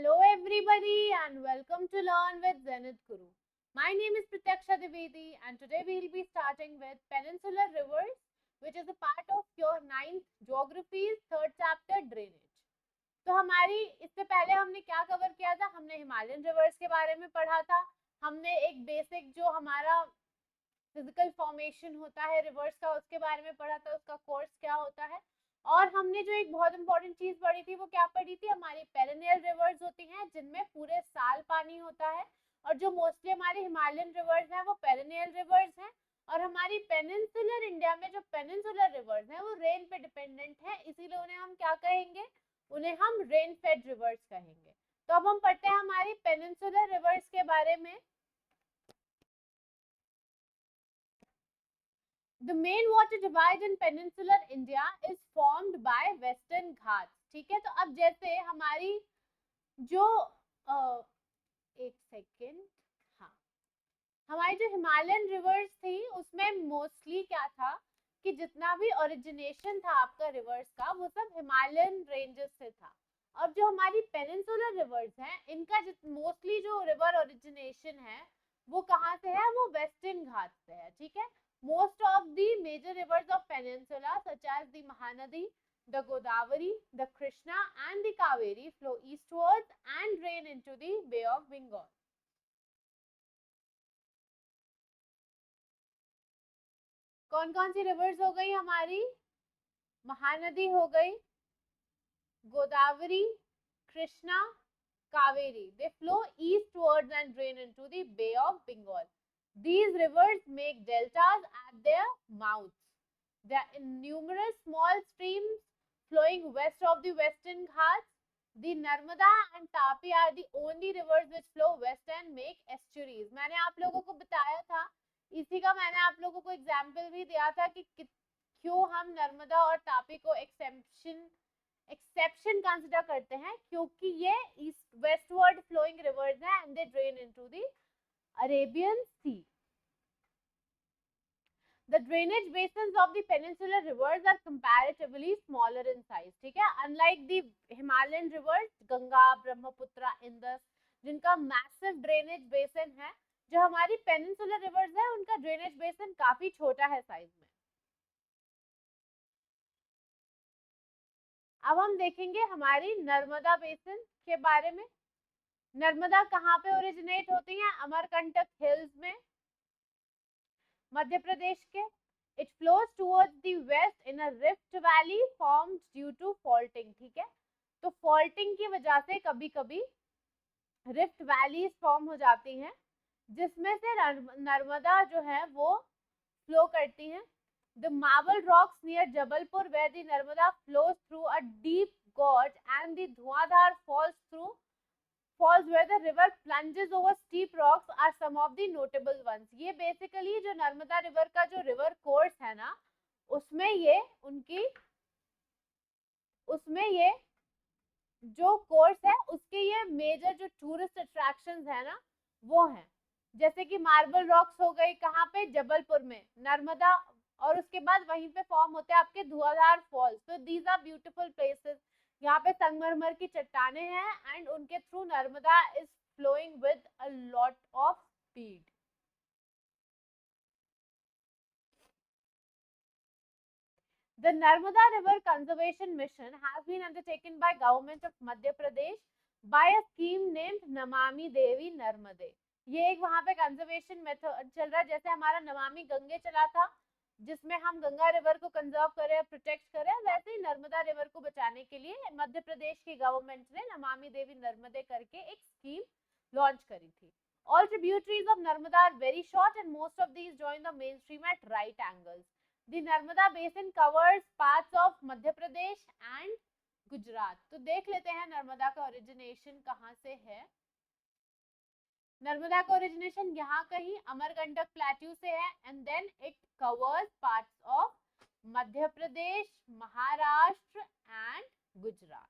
Hello everybody and welcome to Learn with Zenith Guru. My name is Pratyaksha Divedi and today we will be starting with Peninsular Rivers, which is a part of your 9th Geography's 3rd chapter Drainage. तो हमारी इससे पहले हमने क्या cover किया था? हमने Himalayan reverse के बारे में पढ़ा था. हमने एक बेसिक जो हमारा फिजिकल फॉर्मेशन होता है रिवर्स का उसके बारे में पढ़ा था, उसका कोर्स क्या होता है. और हमने जो एक बहुत इंपॉर्टेंट चीज पढ़ी थी वो क्या पढ़ी थी? हमारी पेरिनियल रिवर्स होती हैं जिनमें पूरे साल पानी होता है, और जो मोस्टली हमारे हिमालयन रिवर्स हैं वो पेरिनियल रिवर्स हैं. और हमारी पेनिनसुलर इंडिया में जो पेनिनसुलर रिवर्स हैं वो रेन पे डिपेंडेंट है, इसीलिए उन्हें हम क्या कहेंगे? उन्हें हम रेन फेड रिवर्स कहेंगे. तो अब हम पढ़ते हैं हमारी पेनिनसुलर रिवर्स के बारे में. The main water divide in peninsular India is formed by Western Ghats. ठीक है, तो अब जैसे हमारी जो एक सेकेंड, हाँ, हमारी जो हिमालयन रिवर्स थी उसमें मोस्टली क्या था कि जितना भी ओरिजिनेशन था आपका रिवर्स का वो सब हिमालयन रेंजेस से था. और जो हमारी पेनिनसुलर रिवर्स हैं इनका मोस्टली जो रिवर ओरिजिनेशन है वो कहाँ से है? वो वेस्टर्न घाट से है. ठीक है, most of the major rivers of peninsula such as the Mahanadi, the Godavari, the Krishna and the Kaveri flow eastwards and drain into the Bay of Bengal. कौन कौन सी रिवर्स हो गई हमारी? महानदी हो गई, Godavari, Krishna, Kaveri. They flow eastwards and drain into the Bay of Bengal. These rivers make deltas at their mouths. There are numerous small streams flowing west of the Western Ghats. The Narmada and Tapi are the only rivers which flow west and make estuaries. मैंने आप लोगों को बताया था, इसी का मैंने आप लोगों को एग्जाम्पल भी दिया था कि क्यों हम नर्मदा और तापी को एक्सेप्शन कंसिडर करते हैं, क्योंकि ये ईस्ट वेस्टवर्ड फ्लोइंग रिवर्स हैं and they drain into the Arabian Sea. The drainage basins of the peninsular rivers are comparatively smaller in size. ठीक है, unlike the Himalayan rivers Ganga, Brahmaputra, Indus, जिनका massive drainage basin है, जो हमारी peninsular rivers है उनका drainage basin काफी छोटा है साइज में. अब हम देखेंगे हमारी नर्मदा बेसिन के बारे में. नर्मदा कहाँ पे ओरिजिनेट होती है? अमरकंटक हिल्स में, मध्य प्रदेश के. It flows towards the west in a rift valley formed due to faulting. ठीक है, तो faulting की वजह से कभी कभी rift valleys फॉर्म हो जाती हैं जिसमें से नर्मदा जो है वो फ्लो करती हैं. The marble rocks near Jabalpur where the Narmada flows through a deep gorge and the Dhuadhar falls where the river plunges over steep rocks are some of the notable ones. ये basically जो Narmada river का जो river course है ना उसमें ये जो course है उसके ये मेजर जो टूरिस्ट अट्रैक्शंस है ना वो हैं. जैसे कि मार्बल रॉक्स हो गई, कहाँ पे? जबलपुर में, नर्मदा, और उसके बाद वहीं पे फॉर्म होते हैं आपके धुआंधार फॉल्स. तो दीज आर ब्यूटीफुल प्लेसेस. यहाँ पे संगमरमर की चट्टाने हैं एंड उनके through Narmada is flowing with a lot of speed. The Narmada River Conservation Mission has been undertaken by Government of Madhya Pradesh by a scheme named Namami Devi Narmade. ये एक वहाँ पे कंजर्वेशन मेथड चल रहा है, जैसे हमारा नमामि गंगे चला था जिसमें हम गंगा रिवर को कंजर्व करें, प्रोटेक्ट करें, वैसे ही नर्मदा रिवर को बचाने के लिए मध्य प्रदेश की गवर्नमेंट ने नमामि देवी नर्मदे करके एक स्कीम लॉन्च करी थी. All tributaries of Narmada are very short and most of these join the main stream at right angles. The Narmada basin covers parts of Madhya Pradesh and Gujarat. तो देख लेते हैं नर्मदा का ओरिजिनेशन कहाँ से है. नर्मदा का ओरिजिनेशन यहाँ कहीं अमरकंटक प्लेट्यू से है and then it covers parts of Madhya Pradesh, Maharashtra and Gujarat.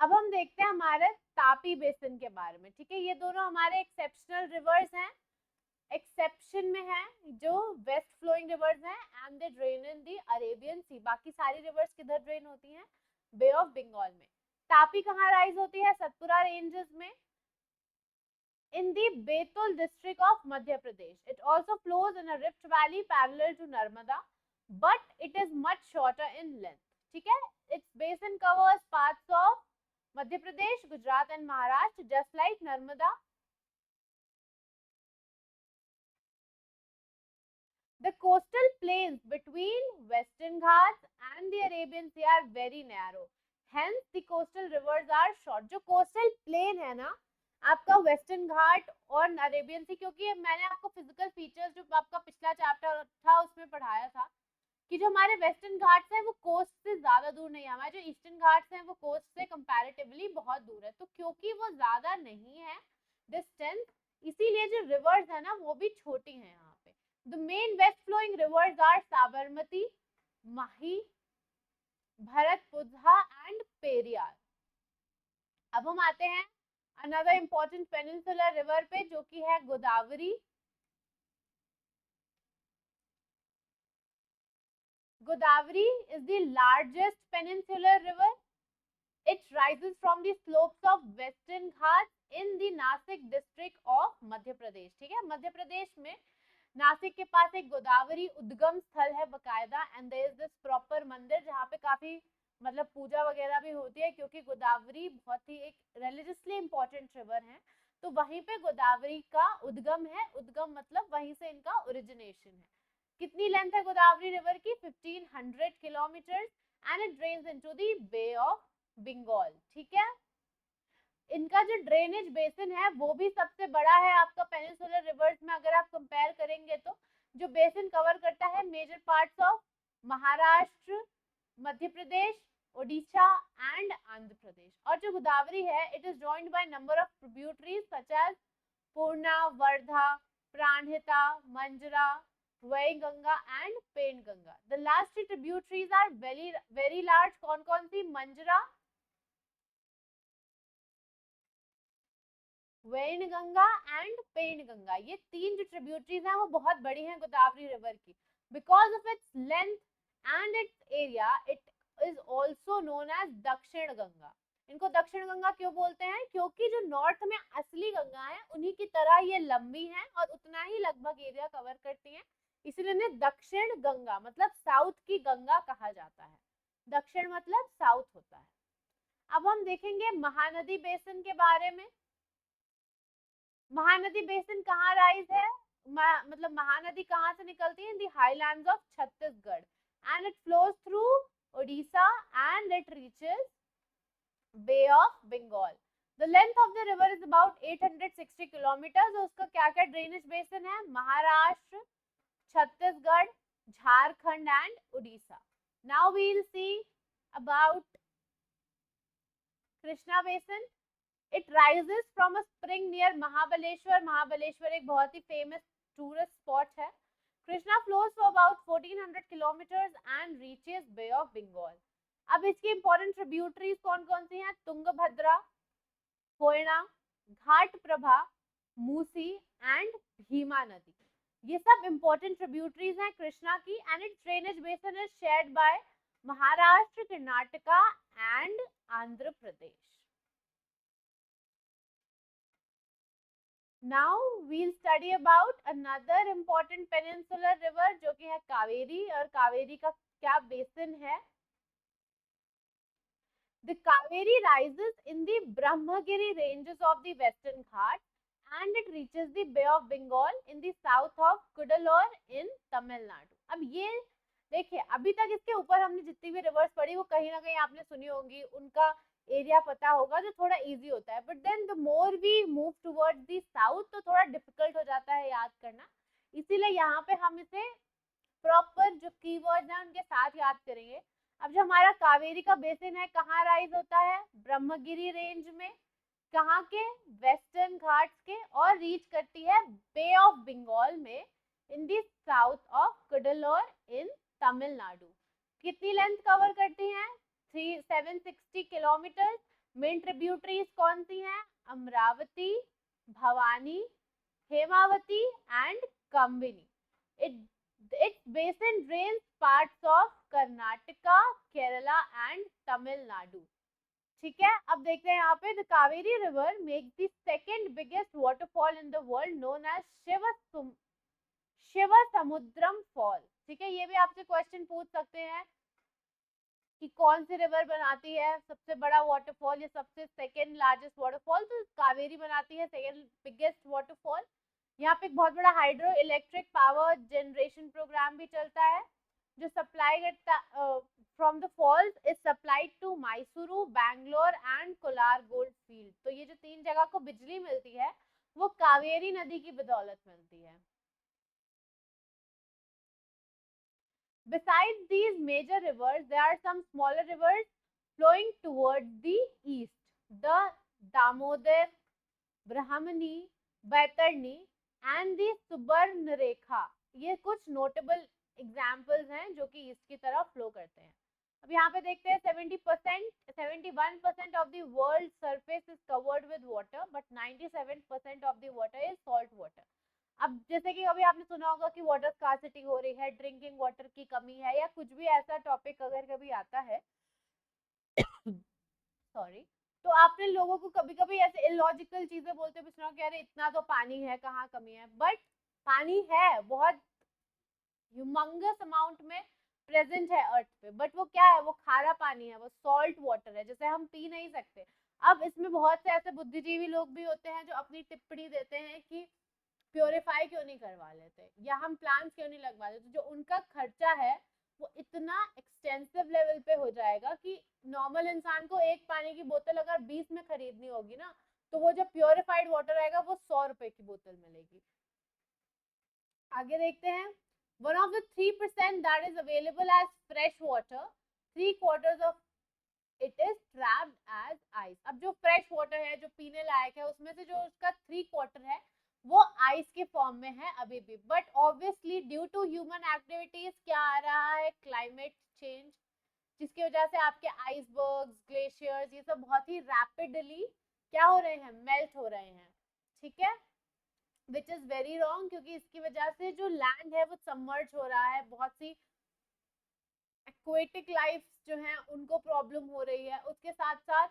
अब हम देखते हैं हमारे तापी बेसिन के बारे में, ठीक है। ये दोनों हमारे एक्सेप्शनल रिवर्स हैं, एक्सेप्शन में है जो वेस्ट फ्लोइंग रिवर्स हैं and they drain in the Arabian sea. बाकी सारी रिवर्स किधर ड्रेन होती हैं? बे ऑफ बंगाल में। तापी कहाँ राइज होती है? सतपुरा रेंजेस में, in the Betul district of Madhya Pradesh. It also flows in a rift valley parallel to Narmada, but it is much shorter in length. ठीक है, its basin covers parts of Madhya Pradesh, Gujarat and Maharashtra, just like Narmada. The coastal plains between Western Ghats and the Arabian Sea are very narrow. Hence, the coastal rivers are short. जो coastal plain है ना आपका western घाट और Arabian सी, क्योंकि मैंने आपको physical features जो आपका पिछला चैप्टर था उसमें पढ़ाया था कि जो हमारे वेस्टर्न घाट्स हैं वो कोस्ट से ज्यादा दूर नहीं है, हमारे जो ईस्टर्न घाट्स हैं वो कोस्ट से कंपैरेटिवली बहुत दूर है। तो क्योंकि वो ज्यादा नहीं है डिस्टेंस, इसीलिए जो रिवर्स है ना वो भी छोटी है यहाँ पे। The main west flowing rivers are Sabarmati, Mahi, Bharathappuzha and Periyar. अब हम आते हैं अनदर इम्पोर्टेंट पेनिनसुलर रिवर पे जो कि है Godavari. Godavari is the largest peninsular river. It rises from the slopes of Western Ghats in the Nasik district of Madhya Pradesh. ठीक है, मध्य प्रदेश में नासिक के पास एक गोदावरी उद्गम स्थल है बकायदा, and there is this proper mandir जहाँ पे काफी मतलब पूजा वगैरह भी होती है, क्योंकि गोदावरी बहुत ही एक रिलीजियसली इंपॉर्टेंट रिवर है। तो वहीं पे गोदावरी का उद्गम है, उद्गम मतलब वहीं से इनका ओरिजिनेशन है। कितनी लेंथ है गोदावरी रिवर की? 1500 kilometre and it drains into the Bay of Bengal. ठीक है, इनका जो ड्रेनेज बेसिन है वो भी सबसे बड़ा है आपका पेनिनसुलर रिवर्स में। अगर आप कंपेयर करेंगे तो जो बेसिन कवर करता है major parts of Maharashtra, Madhya Pradesh, Odisha and Andhra Pradesh. और जो गोदावरी है it is joined by number of tributaries such as Purna, Wardha, Pranhita, Manjra, Wainganga and Penganga. The last tributaries are very large. कौन कौन सी? मंजरा, वैनगंगा एंड पेनगंगा। ये तीन जो ट्रिब्यूटरीज हैं वो बहुत बड़ी हैं गोदावरी रिवर की। Because of its length and its area it is also known as दक्षिण गंगा। इनको दक्षिण गंगा क्यों बोलते हैं? क्योंकि जो नॉर्थ में असली गंगा है उन्हीं की तरह ये लंबी है और उतना ही लगभग एरिया कवर करती हैं, इसलिए इन्हें दक्षिण गंगा मतलब साउथ की गंगा कहा जाता है। दक्षिण मतलब साउथ होता है। अब हम देखेंगे महानदी बेसिन के बारे में। महानदी बेसिन कहाँ राइज है? मतलब महानदी कहाँ से निकलती है? In the highlands of Chhattisgarh and it flows through Odisha and it reaches bay of Bengal. The length of the river is about 860 kilometre. उसका क्या क्या ड्रेनेज बेसिन है? Maharashtra, Chhattisgarh, Jharkhand and Orissa. Now we will see about Krishna basin. It rises from a spring near Mahabaleshwar. Mahabaleshwar एक बहुत ही famous tourist spot है। Krishna flows for about 1400 kilometers and reaches Bay of Bengal. अब इसकी important tributaries कौन कौन सी हैं? तुंगभद्रा, कोयना, घाट प्रभा, मूसी एंड भीमा नदी। ये सब important tributaries हैं कृष्णा की, and its drainage basin is shared by Maharashtra, Karnataka and Andhra Pradesh. Now we'll study about another important peninsular river जो कि है कावेरी। और कावेरी का क्या बेसिन है? The Kaveri rises in the Brahmagiri ranges of the Western Ghats and it reaches the Bay of Bengal in the south of Cuddalore in Tamil Nadu. अब ये देखिए, अभी तक इसके ऊपर हमने जितनी भी रिवर्स पढ़ी वो कहीं ना कहीं आपने सुनी होंगी, उनका एरिया पता होगा जो थोड़ा इजी होता है। But then the more we move towards the south तो थोड़ा डिफिकल्ट हो जाता है याद करना, इसीलिए यहाँ पे हम इसे प्रॉपर जो कीवर्ड्स हैं उनके साथ याद करेंगे। अब जो हमारा कावेरी का बेसिन है कहाँ राइज होता है? ब्रह्मगिरी रेंज में। कहाँ के? वेस्टर्न घाट्स के। और रीच करती है बे ऑफ बंगाल में in the south of Cuddalore in Tamil Nadu. कितनी लेंथ कवर करती हैं? 760 किलोमीटर मेन ट्रिब्यूटरीज कौन सी हैं? Amravati, Bhavani, Hemavati and Kabini. Its basin drains parts of Karnataka, Kerala and Tamil Nadu. ठीक है, अब देखते हैं यहाँ पे the Kaveri river makes the second biggest waterfall in the world known as Shiva Samudram fall. ठीक है, ये भी आपसे क्वेश्चन पूछ सकते हैं कि कौन सी रिवर बनाती है सबसे बड़ा वाटरफॉल या सबसे सेकंड लार्जेस्ट वाटरफॉल. तो कावेरी बनाती है सेकंड बिगेस्ट वाटरफॉल. यहाँ पे एक बहुत बड़ा hydro electric power generation programme भी चलता है जो सप्लाई करता from the falls is supplied to Mysuru, Bangalore and Kolar gold field. तो ये जो 3 जगह को बिजली मिलती है वो कावेरी नदी की बदौलत मिलती है. Besides these major rivers, there are some smaller rivers flowing towards the east. The Damodar, Brahmani, Baitarni and the Subarnarekha. ये कुछ notable examples हैं जो कि ईस्ट की तरफ फ्लो करते हैं. अब यहाँ पे देखते हैं 71% of the world surface is covered with water, but 97% of the water is salt water. अब जैसे कि अभी आपने सुना होगा कि वाटर स्कार्सिटी हो रही है, ड्रिंकिंग वाटर की कमी है या कुछ भी ऐसा टॉपिक अगर कभी आता है सॉरी, तो आपने लोगों को कभी कभी ऐसे इलॉजिकल चीजें बोलते हुए सुना कि अरे इतना तो पानी है, कहाँ कमी है. बट पानी है, बहुत ह्यूमंगस अमाउंट में प्रेजेंट है अर्थ पे. बट वो क्या है? वो खारा पानी है, वो सॉल्ट वाटर है, जैसे हम पी नहीं सकते. अब इसमें बहुत से ऐसे बुद्धिजीवी लोग भी होते हैं जो अपनी टिप्पणी देते हैं कि प्योरीफाई क्यों नहीं करवा लेते या हम प्लांट्स क्यों नहीं लगवा लेते. जो उनका खर्चा है वो इतना एक्सटेंसिव लेवल पे हो जाएगा कि नॉर्मल इंसान को एक पानी की बोतल अगर 20 में खरीदनी होगी ना, तो वो जो प्योरीफाइड वाटर आएगा वो 100 रुपए की बोतल मिलेगी. आगे देखते हैं. One of the 3% that is available as fresh water, 3/4 of it is trapped as ice. अब जो फ्रेश वाटर है, जो पीने लायक है, उसमें से जो उसका 3/4 है वो आइस के फॉर्म में है अभी भी. But obviously due to human activities क्या आ रहा है? क्लाइमेट चेंज, जिसकी वजह से आपके आइसबर्ग्स, ग्लेशियर्स, ये सब बहुत ही रैपिडली क्या हो रहे हैं? मेल्ट हो रहे हैं. ठीक है, विच इज वेरी रॉन्ग, क्योंकि इसकी वजह से जो लैंड है वो सबमर्ज हो रहा है. बहुत सी एक्वेटिक लाइफ जो है उनको प्रॉब्लम हो रही है. उसके साथ साथ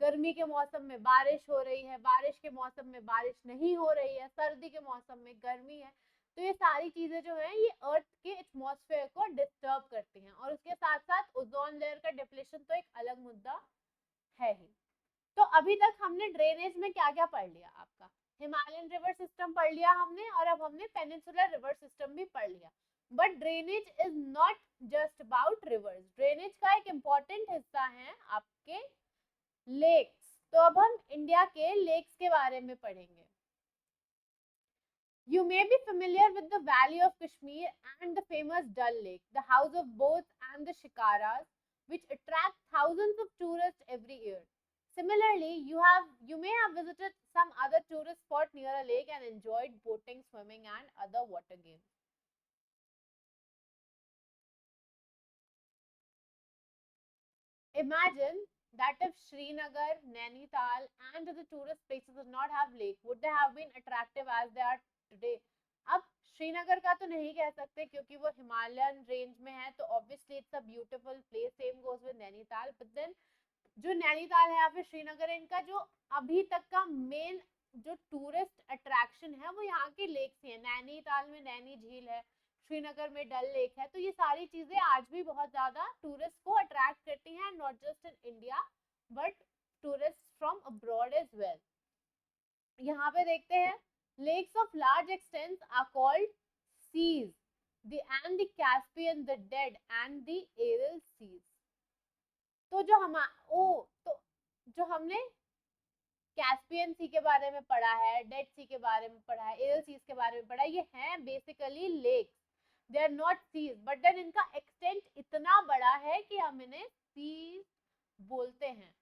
गर्मी के मौसम में बारिश हो रही है, बारिश के मौसम में बारिश नहीं हो रही है, सर्दी के मौसम में गर्मी है. तो ये सारी चीजें जो है ये अर्थ के एटमॉस्फेयर को डिस्टर्ब करती हैं. और उसके साथ साथ ओजोन लेयर का डिप्लेशन तो एक अलग मुद्दा है ही. तो अभी तक हमने ड्रेनेज में क्या क्या पढ़ लिया? आपका हिमालयन रिवर सिस्टम पढ़ लिया हमने, और अब हमने पेनिनसुलर रिवर सिस्टम भी पढ़ लिया. But drainage is not just about reverse. Drainage का एक इम्पॉर्टेंट हिस्सा है आपके लेक्स. तो अब हम इंडिया के लेक्स के बारे में पढ़ेंगे. You may be familiar with the Valley of Kashmir and the famous Dal Lake, the house of boats and the shikaras, which attract thousands of tourists every year. Similarly, you may have visited some other tourist spot near a lake and enjoyed boating, swimming and other water games. Imagine that if Srinagar, Nainital and the tourist places did not have lake, would they have been attractive as they are today? अब श्रीनगर का तो नहीं कह सकते क्योंकि वो Himalayan range में है, तो obviously it's a beautiful place. Same goes with Nainital. But then जो नैनीताल है या फिर श्रीनगर है, इनका जो अभी तक का मेन जो टूरिस्ट अट्रैक्शन है वो यहाँ के लेक्स ही है. नैनीताल में नैनी झील है, श्रीनगर में डल लेक है. तो ये सारी चीजें आज भी बहुत ज्यादा टूरिस्ट को अट्रैक्ट करती हैं, not just in India but tourist from abroad as well. यहाँ पे देखते हैं lakes of large extent are called seas, and the Caspian, the Dead and the Aral seas. तो जो हमने कैस्पियन सी के बारे में पढ़ा है, डेड सी के बारे में पढ़ा है, एरल सीज के बारे में पढ़ा है, ये हैं basically lakes. They are not seas, but then इनका एक्सटेंट इतना बड़ा है कि हम इन्हें सीज बोलते हैं.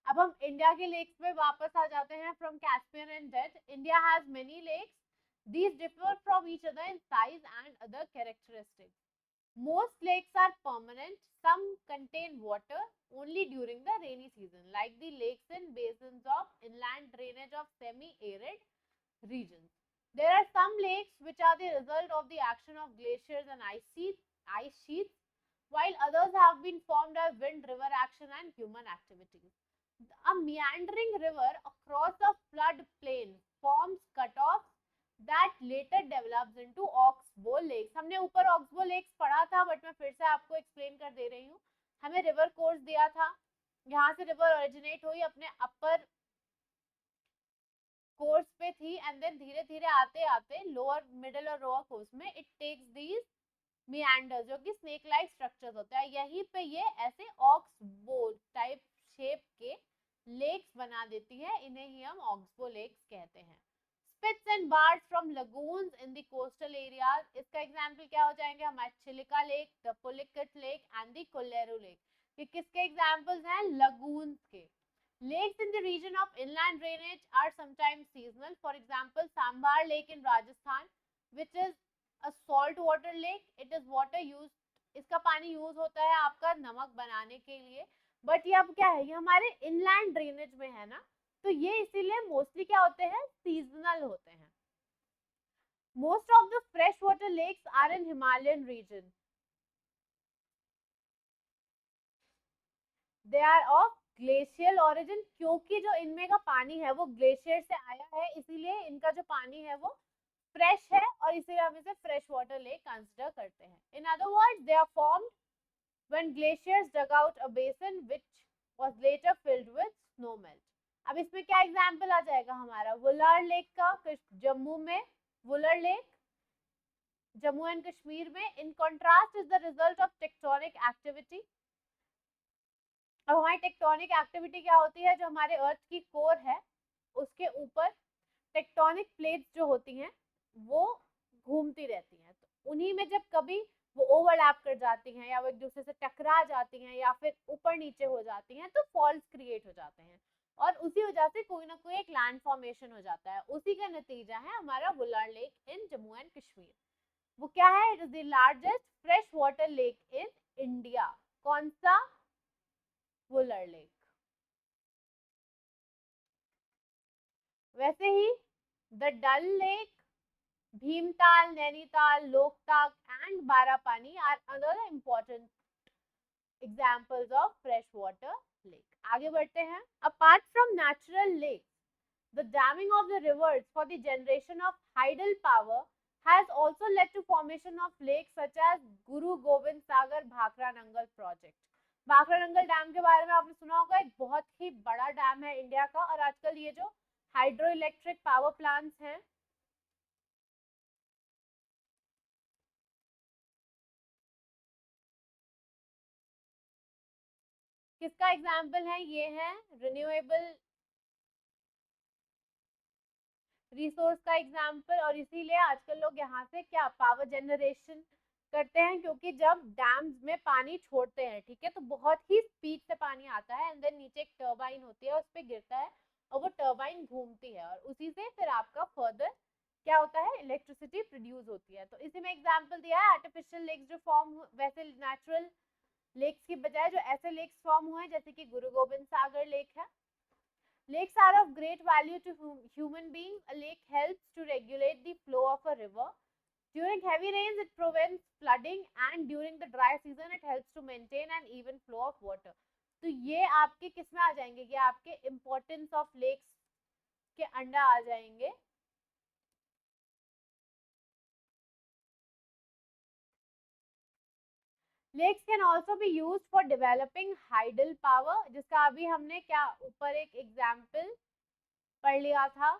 अब हम इंडिया के लेक्स में वापस आ जाते हैं. From Caspian and Dead, India has many lakes. These differ from each other in size and other characteristics. Most lakes are permanent. Some contain water only during the rainy season, like the lakes in basins of inland drainage of semi-arid regions. There are some lakes which are the result of the action of glaciers and ice sheets, while others have been formed by wind, river action, and human activities. A meandering river across a flood plain forms cutoffs that later develops into oxbow lakes. हमने ऊपर oxbow lakes पढ़ा था, but मैं फिर से आपको explain कर दे रही हूँ. हमें रिवर कोर्स दिया था, यहाँ से रिवर ओरिजिनेट हुई, अपने अपर कोर्स पे थी, एंड देन धीरे धीरे आते आते लोअर मिडिल और लोअर कोर्स में इट टेक्स दीज मियांडर्स, जो कि स्नेक लाइक स्ट्रक्चर्स होते हैं. यहीं पे ये ऐसे ऑक्सबो टाइप शेप के लेक्स बना देती है, इन्हें ही हम ऑक्सबो लेक्स कहते हैं. Spits and bars from lagoons in the coastal areas, इसका एग्जांपल क्या हो जाएंगे हमारे Chilika lake, the Pulicat lake and the Kolleru lake. ये किसके एग्जांपल्स हैं? लगून्स के. Lakes in the region of inland drainage are sometimes seasonal. For example, Sambar Lake in Rajasthan, which is a salt water lake. It is water used, इसका पानी use होता है आपका नमक बनाने के लिए, बट ये अब क्या है, ये हमारे इनलैंड ड्रेनेज में है ना, तो ये इसीलिए मोस्टली क्या होते हैं, सीजनल होते हैं. Most of the fresh water lakes are in Himalayan region. They are of glacial origin, क्योंकि जो इनमें का पानी है वो ग्लेशियर से आया है, इसीलिए इनका जो पानी है वो फ्रेश है, और इसीलिए हम इसे फ्रेश वाटर लेक कंसिडर करते हैं. In other words, they are formed when glaciers dug out a basin which was later filled with snow melt. अब इसमें क्या एग्जांपल आ जाएगा हमारा? वुलर लेक का, जम्मू में वुलर लेक, जम्मू एंड कश्मीर में. In contrast is the result of tectonic activity. अब हमारी टेक्टोनिक एक्टिविटी क्या होती है? जो हमारे अर्थ की कोर है उसके ऊपर टेक्टोनिक प्लेट्स जो होती हैं वो घूमती रहती हैं, तो उन्हीं में जब कभी वो ओवरलैप कर जाती हैं, या वो एक दूसरे से टकरा जाती हैं, या फिर ऊपर नीचे हो जाती हैं, तो फॉल्स क्रिएट हो जाते हैं, और उसी वजह से कोई ना कोई एक लैंड फॉर्मेशन हो जाता है. उसी का नतीजा है हमारा Wular lake in Jammu and Kashmir. वो क्या है? It is the largest fresh water lake in India. कौन सा? वुलर लेक. वैसे ही the Dal lake, Bhimtal, Nainital, Loktak and Barapani are other important examples of freshwater lake. आगे बढ़ते हैं. Apart from natural lakes, the damming of the rivers for the generation of tidal power has also led to formation of lakes such as Guru Gobind Sagar Bhakra Nangal project. Bhakra Nangal dam के बारे में आपने सुना होगा, एक बहुत ही बड़ा dam है इंडिया का, और आजकल ये जो हाइड्रो इलेक्ट्रिक पावर प्लांट्स हैं, किसका एग्जाम्पल है? ये है रिन्यूएबल रिसोर्स का एग्जाम्पल. और इसीलिए आजकल लोग यहाँ से क्या पावर जनरेशन करते हैं, क्योंकि जब डैम्स में पानी छोड़ते हैं, ठीक है, तो बहुत ही स्पीड से पानी आता है, एंड देन नीचे एक टर्बाइन होती है, उस पर गिरता है, और वो टर्बाइन घूमती है, और उसी से फिर आपका फर्दर क्या होता है, इलेक्ट्रिसिटी प्रोड्यूस होती है. तो इसी में एग्जाम्पल दिया है आर्टिफिशियल लेक्स जो फॉर्म, वैसे नेचुरल लेक्स की बजाय जो ऐसे लेक्स फॉर्म हुए हैं, जैसे कि गुरु गोबिंद सागर लेक है. Lakes are of great value to human beings. A lake helps to regulate the flow of a river. During heavy rains, it prevents flooding, and during the dry season, it helps to maintain an even flow of water. तो ये आपके किस में आ जाएंगे? ये आपके importance of lakes के under आ जाएंगे. Lakes can also be used for developing tidal power, जिसका अभी हमने क्या ऊपर एक एग्जाम्पल पढ़ लिया था.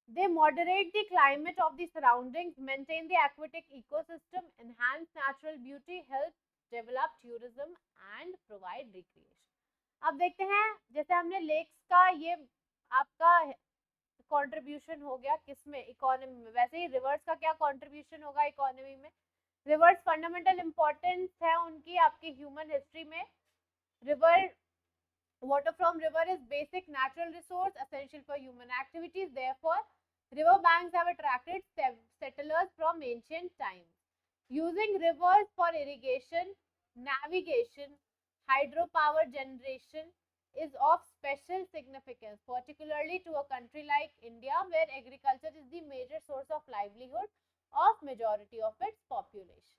They moderate the climate of the surroundings, maintain the aquatic ecosystem, enhance natural beauty, help develop tourism and provide recreation. अब देखते हैं, जैसे हमने लेक्स का ये आपका कंट्रीब्यूशन हो गया किसमें? इकोनॉमी में. वैसे ही रिवर्स का क्या कंट्रीब्यूशन होगा इकोनॉमी में? रिवर्स फंडामेंटल इंपॉर्टेंस है उनकी आपकी ह्यूमन हिस्ट्री में. River water from river is basic natural resource essential for human activities. Therefore, River banks have attracted settlers from ancient times. Using rivers for irrigation, navigation, hydropower generation is of special significance, particularly to a country like India, where agriculture is the major source of livelihood of majority of its population.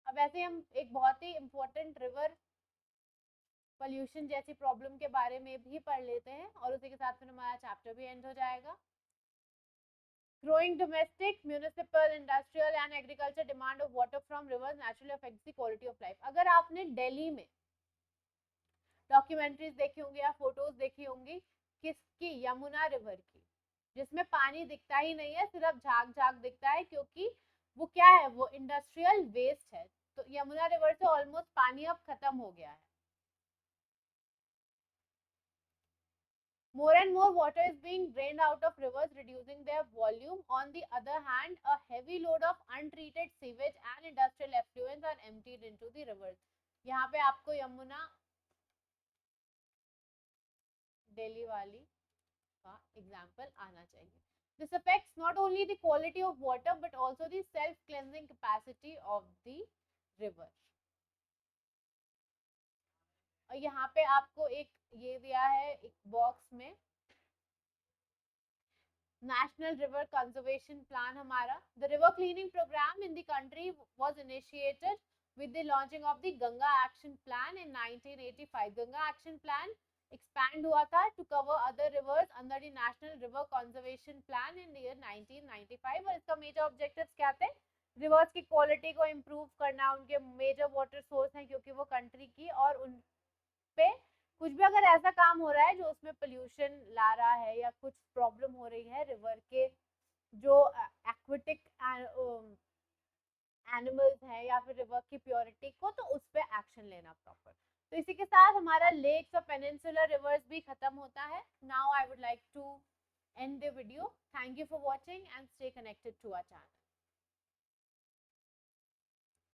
अब ऐसे हम एक बहुत ही important river pollution जैसी problem के बारे में भी पढ़ लेते हैं और उसी के साथ फिर हमारा चैप्टर भी एंड हो जाएगा. Growing domestic, municipal, industrial and agriculture demand of water from rivers naturally affects the quality of life. अगर आपने दिल्ली में डॉक्यूमेंट्रीज देखी होंगी या फोटोज देखी होंगी किसकी, यमुना रिवर की, जिसमें पानी दिखता ही नहीं है, सिर्फ झाग झाग दिखता है, क्योंकि वो क्या है, वो इंडस्ट्रियल वेस्ट है. तो यमुना रिवर से ऑलमोस्ट पानी अब खत्म हो गया है. More and more water is being drained out of rivers, reducing their volume. On the other hand, a heavy load of untreated sewage and industrial effluents are emptied into the rivers. यहाँ पे आपको यमुना दिल्ली वाली का example आना चाहिए. This affects not only the quality of water but also the self-cleansing capacity of the river. और यहाँ पे आपको एक ये दिया है एक बॉक्स में, National River Conservation Plan हमारा. The river cleaning program in the country was initiated with the launching of the Ganga Action Plan in 1985. Ganga Action Plan expand हुआ था to cover other rivers under the National River Conservation Plan in the year 1995. और इसका major objectives क्या थे? Reverse की quality को improve करना, उनके मेजर वाटर सोर्स हैं क्योंकि वो कंट्री की, और उन पे कुछ भी अगर ऐसा काम हो रहा है जो उसमें पोल्यूशन ला रहा है या कुछ प्रॉब्लम हो रही है रिवर के जो एक्वेटिक एनिमल्स हैं या फिर रिवर की प्योरिटी को, तो उस पर एक्शन लेना प्रॉपर. तो इसी के साथ हमारा लेक्स और पेनिनसुलर रिवर्स भी खत्म होता है. Now I would like to end the video. Thank you for watching and stay connected to our channel.